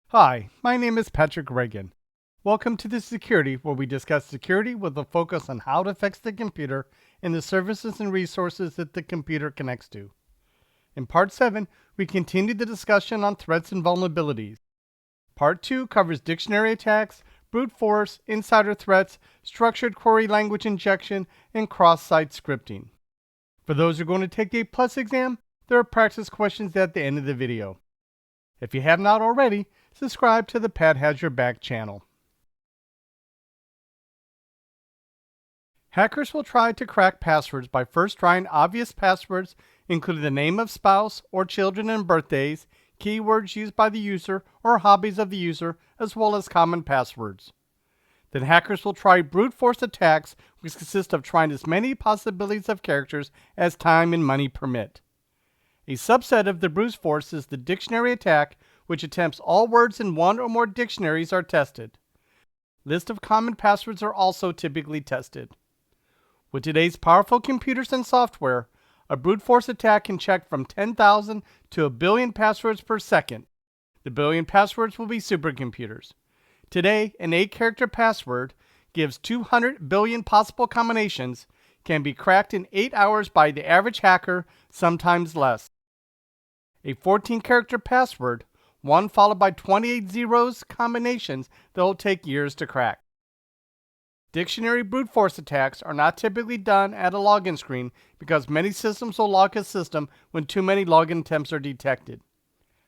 Hi, my name is Patrick Reagan. Welcome to the Security, where we discuss security with a focus on how it affects the computer and the services and resources that the computer connects to. In Part 7, we continue the discussion on threats and vulnerabilities. Part 2 covers dictionary attacks, brute force, insider threats, structured query language injection, and cross-site scripting. For those who are going to take the A+ exam, there are practice questions at the end of the video. If you have not already, subscribe to the Pat Has Your Back channel. Hackers will try to crack passwords by first trying obvious passwords, including the name of spouse or children and birthdays, keywords used by the user, or hobbies of the user, as well as common passwords. Then hackers will try brute force attacks, which consist of trying as many possibilities of characters as time and money permit. A subset of the brute force is the dictionary attack, which attempts all words in one or more dictionaries are tested. Lists of common passwords are also typically tested. With today's powerful computers and software, a brute force attack can check from 10,000 to a billion passwords per second. The billion passwords will be supercomputers. Today, an 8-character password gives 200 billion possible combinations, can be cracked in 8 hours by the average hacker, sometimes less. A 14-character password, one followed by 28 zeros combinations that will take years to crack. Dictionary brute force attacks are not typically done at a login screen because many systems will lock a system when too many login attempts are detected.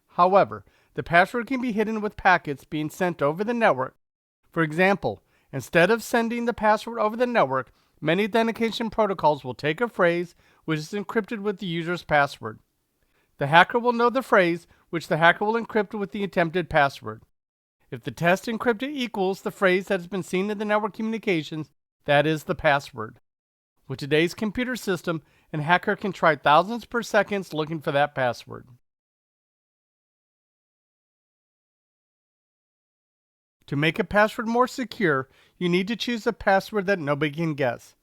However, the password can be hidden with packets being sent over the network. For example, instead of sending the password over the network, many authentication protocols will take a phrase which is encrypted with the user's password. The hacker will know the phrase, which the hacker will encrypt with the attempted password. If the test encrypted equals the phrase that has been seen in the network communications, that is the password. With today's computer system, a hacker can try thousands per second looking for that password. To make a password more secure, you need to choose a password that nobody can guess.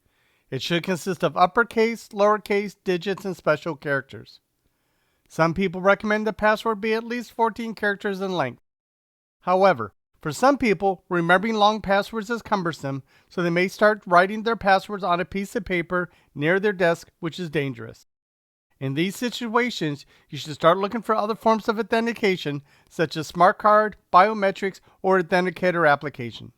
It should consist of uppercase, lowercase, digits, and special characters. Some people recommend the password be at least 14 characters in length. However, for some people, remembering long passwords is cumbersome, so they may start writing their passwords on a piece of paper near their desk, which is dangerous. In these situations, you should start looking for other forms of authentication, such as smart card, biometrics, or authenticator application.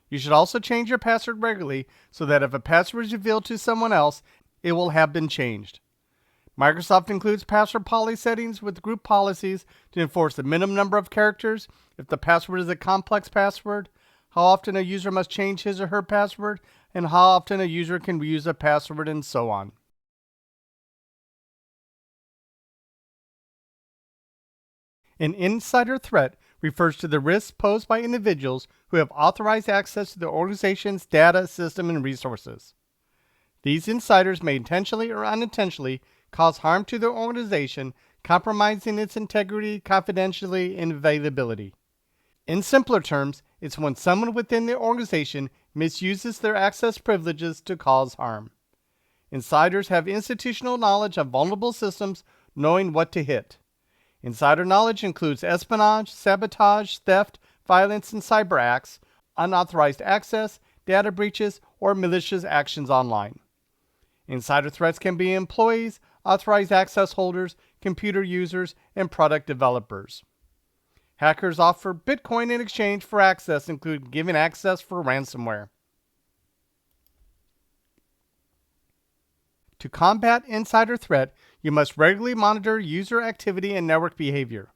You should also change your password regularly so that if a password is revealed to someone else, it will have been changed. Microsoft includes password policy settings with group policies to enforce the minimum number of characters, if the password is a complex password, how often a user must change his or her password, and how often a user can reuse a password, and so on. An insider threat refers to the risks posed by individuals who have authorized access to the organization's data, system, and resources. These insiders may intentionally or unintentionally cause harm to the organization, compromising its integrity, confidentiality, and availability. In simpler terms, it's when someone within the organization misuses their access privileges to cause harm. Insiders have institutional knowledge of vulnerable systems, knowing what to hit. Insider knowledge includes espionage, sabotage, theft, violence, and cyber acts, unauthorized access, data breaches, or malicious actions online. Insider threats can be employees, authorized access holders, computer users, and product developers. Hackers offer Bitcoin in exchange for access, including giving access for ransomware. To combat insider threat, you must regularly monitor user activity and network behavior.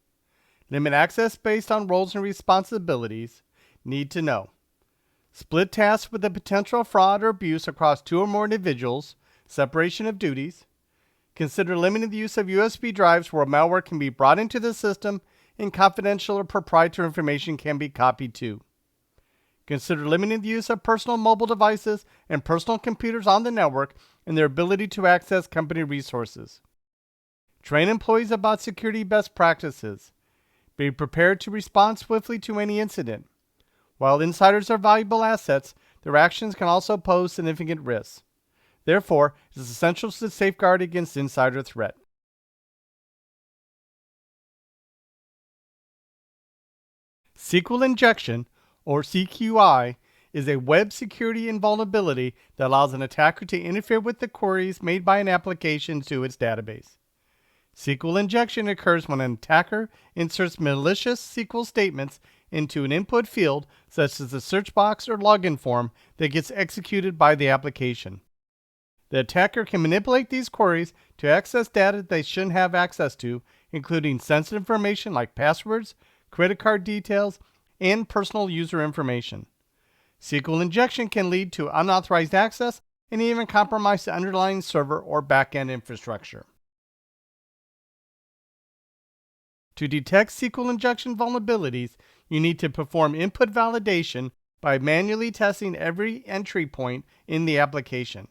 Limit access based on roles and responsibilities. Need to know. Split tasks with the potential fraud or abuse across 2 or more individuals. Separation of duties. Consider limiting the use of USB drives where malware can be brought into the system and confidential or proprietary information can be copied to. Consider limiting the use of personal mobile devices and personal computers on the network and their ability to access company resources. Train employees about security best practices. Be prepared to respond swiftly to any incident. While insiders are valuable assets, their actions can also pose significant risks. Therefore, it is essential to safeguard against insider threat. SQL injection, or CQI, is a web security vulnerability that allows an attacker to interfere with the queries made by an application to its database. SQL injection occurs when an attacker inserts malicious SQL statements into an input field, such as the search box or login form, that gets executed by the application. The attacker can manipulate these queries to access data they shouldn't have access to, including sensitive information like passwords, credit card details, and personal user information. SQL injection can lead to unauthorized access and even compromise the underlying server or backend infrastructure. To detect SQL injection vulnerabilities, you need to perform input validation by manually testing every entry point in the application,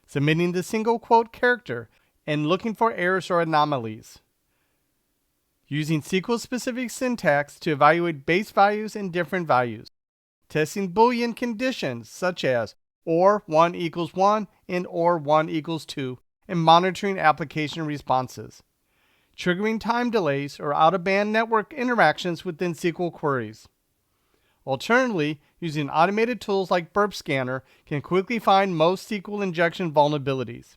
submitting the single quote character, and looking for errors or anomalies. Using SQL-specific syntax to evaluate base values and different values. Testing Boolean conditions such as OR 1 equals 1 and OR 1 equals 2, and monitoring application responses. Triggering time delays or out-of-band network interactions within SQL queries. Alternatively, using automated tools like Burp Scanner can quickly find most SQL injection vulnerabilities.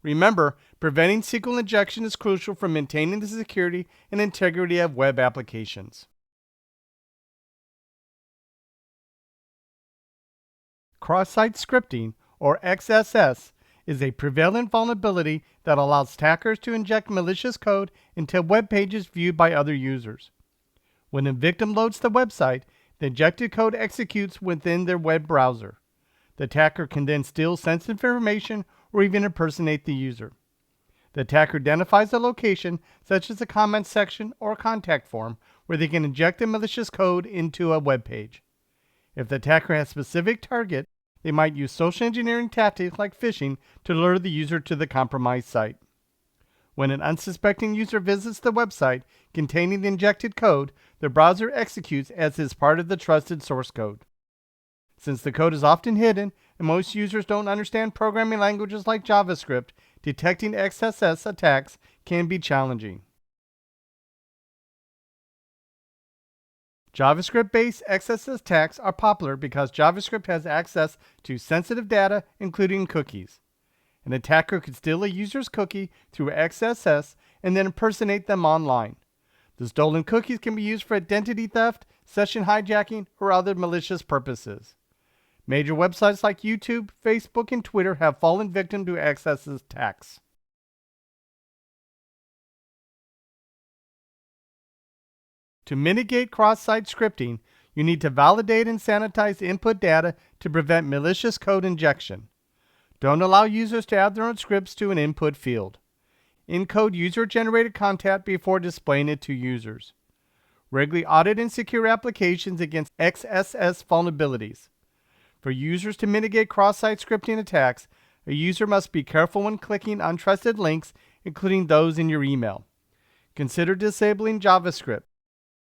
Remember, preventing SQL injection is crucial for maintaining the security and integrity of web applications. Cross-site scripting, or XSS, is a prevalent vulnerability that allows attackers to inject malicious code into web pages viewed by other users. When a victim loads the website, the injected code executes within their web browser. The attacker can then steal sensitive information or even impersonate the user. The attacker identifies a location, such as a comment section or contact form, where they can inject the malicious code into a web page. If the attacker has a specific target, they might use social engineering tactics like phishing to lure the user to the compromised site. When an unsuspecting user visits the website containing the injected code, the browser executes as is part of the trusted source code. Since the code is often hidden and most users don't understand programming languages like JavaScript, detecting XSS attacks can be challenging. JavaScript-based XSS attacks are popular because JavaScript has access to sensitive data, including cookies. An attacker could steal a user's cookie through XSS and then impersonate them online. The stolen cookies can be used for identity theft, session hijacking, or other malicious purposes. Major websites like YouTube, Facebook, and Twitter have fallen victim to XSS attacks. To mitigate cross-site scripting, you need to validate and sanitize input data to prevent malicious code injection. Don't allow users to add their own scripts to an input field. Encode user-generated content before displaying it to users. Regularly audit and secure applications against XSS vulnerabilities. For users to mitigate cross-site scripting attacks, a user must be careful when clicking untrusted links, including those in your email. Consider disabling JavaScript.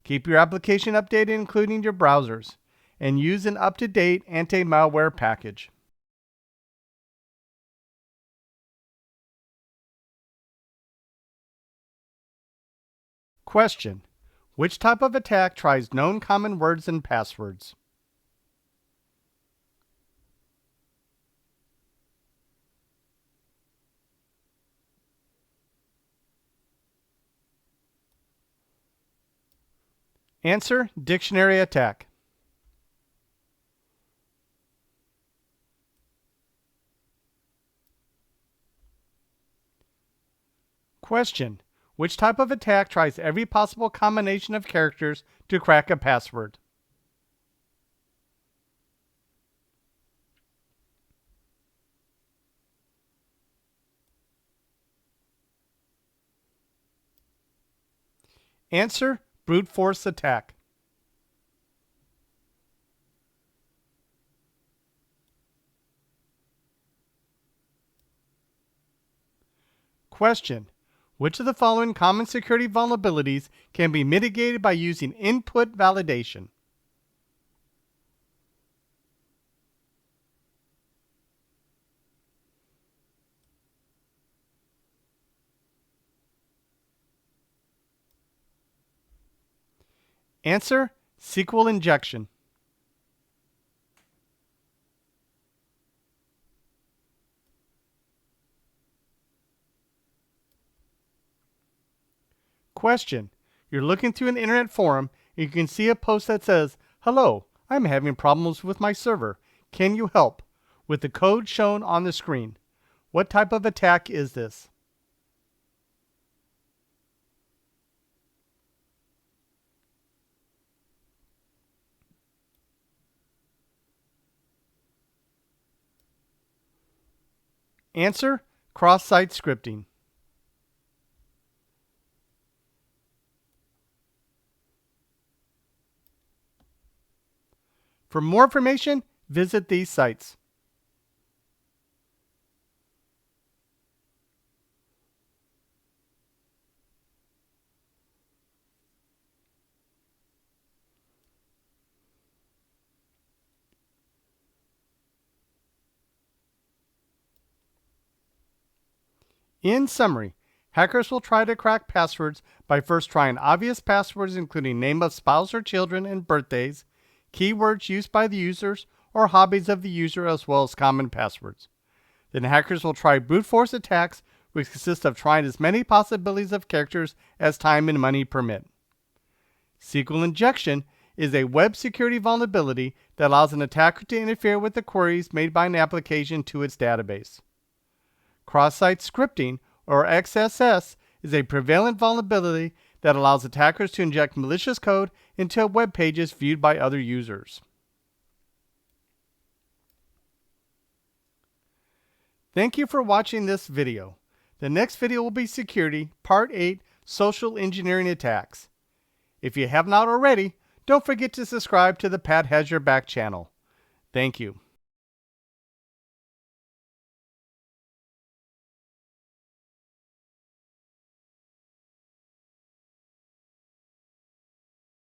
Keep your application updated, including your browsers, and use an up-to-date anti-malware package. Question: which type of attack tries known common words and passwords? Answer: dictionary attack. Question: which type of attack tries every possible combination of characters to crack a password? Answer: brute force attack. Question: which of the following common security vulnerabilities can be mitigated by using input validation? Answer: SQL injection. Question. You're looking through an internet forum and you can see a post that says, "Hello, I'm having problems with my server. Can you help?" with the code shown on the screen. What type of attack is this? Answer: cross-site scripting. For more information, visit these sites. In summary, hackers will try to crack passwords by first trying obvious passwords including name of spouse or children and birthdays, keywords used by the users, or hobbies of the user, as well as common passwords. Then hackers will try brute force attacks, which consist of trying as many possibilities of characters as time and money permit. SQL injection is a web security vulnerability that allows an attacker to interfere with the queries made by an application to its database. Cross-site scripting, or XSS, is a prevalent vulnerability that allows attackers to inject malicious code into web pages viewed by other users. Thank you for watching this video. The next video will be Security, Part 8, Social Engineering Attacks. If you have not already, don't forget to subscribe to the Pat Has Your Back channel. Thank you.